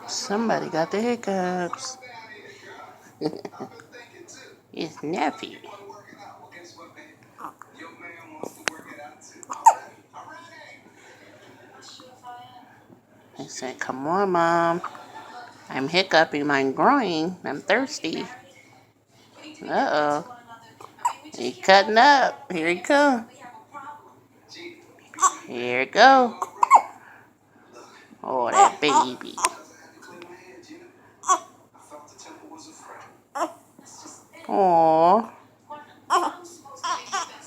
Somebody got the hiccups. It's Nephew. I said, come on, Mom. I'm hiccuping my groin. I'm thirsty. Uh-oh. He cutting up. Here he come. Here it go. Oh, that baby. Aww.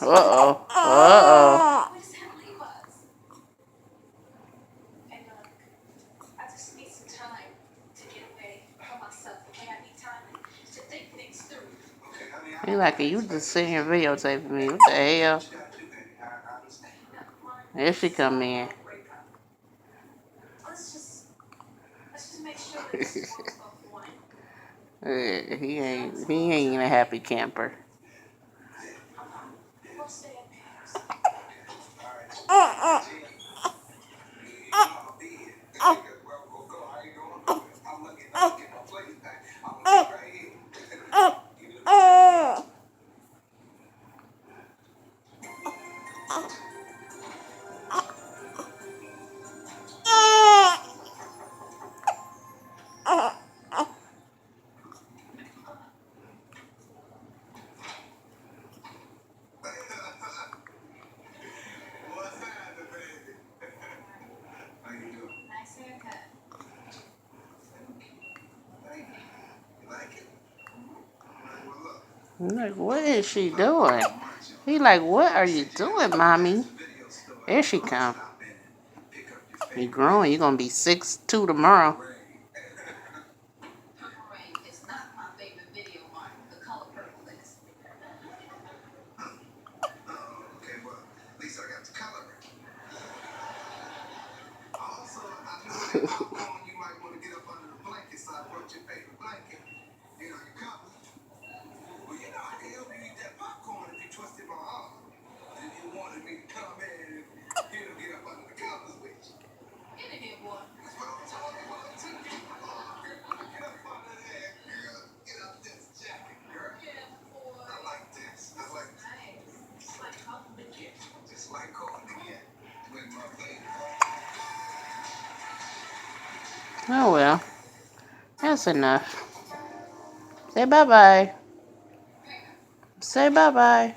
Uh-oh. Uh-oh. He like, you just sitting here videotaping me. What the hell? Here she come in. he ain't a happy camper. I'm like, what is she doing? He like, what are you doing, Mommy? There she come. You growing. You're going to be 6'2" tomorrow. Oh, well. That's enough. Say bye-bye. Say bye-bye.